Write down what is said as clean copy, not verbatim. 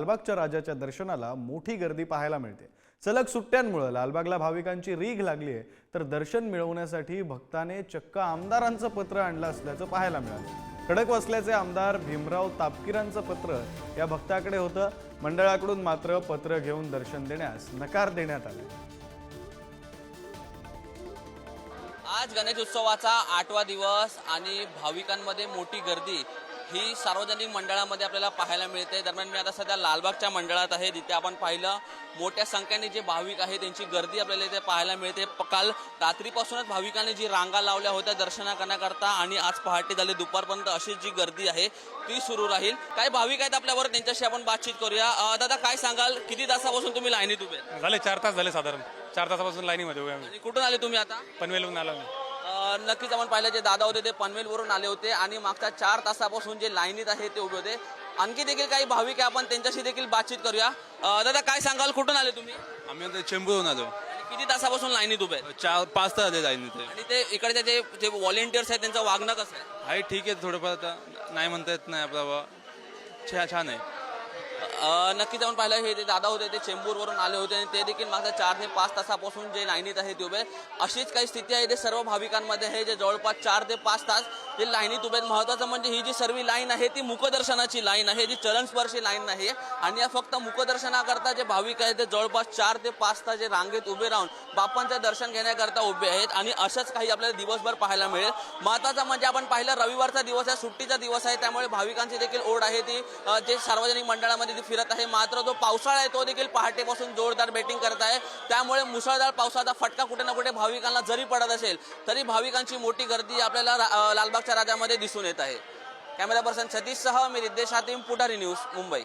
लालबागच्या राजाच्या दर्शनाला मोठी गर्दी पाहायला मिळते। सलग सुट्ट्यांमुळे लालबागला भाविकांची रीघ लागली आहे, तर दर्शन मिळवण्यासाठी भक्ताने चक्क आमदारांचं पत्र आणलं असल्याचं पाहायला मिळालं। खडकवासल्याचे आमदार भीमराव तापकीरांचं पत्र या भक्ताकडे होतं। मंडळाकडून मात्र पत्र घेऊन दर्शन देण्यास नकार देण्यात आला। आज गणेश उत्सवाचा 8वा दिवस आणि भाविकांमध्ये मोठी गर्दी ही सार्वजनिक मंडळामध्ये आपल्याला पाहायला मिळते। दरम्यान मी आता सध्या लालबागच्या मंडळात आहे, जिथे आपण पाहिलं मोठ्या संख्येने जे भाविक आहेत त्यांची गर्दी आपल्याला इथे पाहायला मिळते। काल रात्रीपासूनच भाविकांनी जी रांगा लावल्या होत्या दर्शन करण्याकरता आणि आज पहाटे झाले दुपारपर्यंत अशी जी गर्दी आहे ती सुरू राहील। काही भाविक आहेत आपल्यावर, त्यांच्याशी आपण बातचीत करूया। दादा, काय सांगाल, किती तासापासून तुम्ही लाईनीत उभे झाले? 4 तास झाले, साधारण 4 तासापासून लाईनीमध्ये उभे आम्ही। आणि कुठून आले तुम्ही आता? पनवेलहून आलो मी। नक्कीच आपण पाहिलं जे दादा होते ते पनवेलवरून आले होते आणि मागच्या 4 तासापासून जे लाईनीत आहे ते उभे होते। आणखी देखील काही भाविक आहे, आपण त्यांच्याशी देखील बातचीत करूया। दादा, काय सांगाल, कुठून आले तुम्ही? आम्ही आता चेंबूरहून आलो। आणि किती तासापासून लाईनीत उभे आहेत? 4-5 तास आले लाईनीत। आणि ते इकडचे जे व्हॉलेंटियर्स आहेत त्यांचं वागणं कसं आहे? आहे ठीक आहे, थोडंफार आता नाही म्हणता येत नाही आपला छान आहे। नक्कीच आपण पाहिलं हे जे दादा होते ते चेंबूरवरून आले होते आणि ते देखील मागच्या 4 ते 5 तासापासून जे लाईनीत आहे ते उभे। अशीच काही स्थिती आहे ते सर्व भाविकांमध्ये आहे, जे जवळपास 4 ते 5 तास जे लाईनीत उभे आहेत। महत्त्वाचं म्हणजे ही जी सर्व लाईन आहे ती मुखदर्शनाची लाईन आहे, जी चरणस्पर्शी लाईन नाही आहे। आणि या फक्त मुखदर्शनाकरता जे भाविक आहेत ते जवळपास 4 ते 5 तास जे रांगेत उभे राहून बाप्पांचं दर्शन घेण्याकरता उभे आहेत आणि अशाच काही आपल्याला दिवसभर पाहायला मिळेल। महत्त्वाचं म्हणजे आपण पाहिलं रविवारचा दिवस आहे, सुट्टीचा दिवस आहे, त्यामुळे भाविकांची देखील ओढ आहे ती जे सार्वजनिक मंडळामध्ये फिरत आहे। मात्र जो पावसाळा आहे तो देखील पहाटेपासून जोरदार बेटिंग करत आहे, त्यामुळे मुसळधार पावसाचा फटका कुठे ना कुठे भाविकांना जरी पडत असेल तरी भाविकांची मोठी गर्दी आपल्याला लालबागच्या राजामध्ये दिसून येत आहे। कॅमेरा पर्सन सतीश सह मी रिद्देश हातीम, पुढारी न्यूज, मुंबई।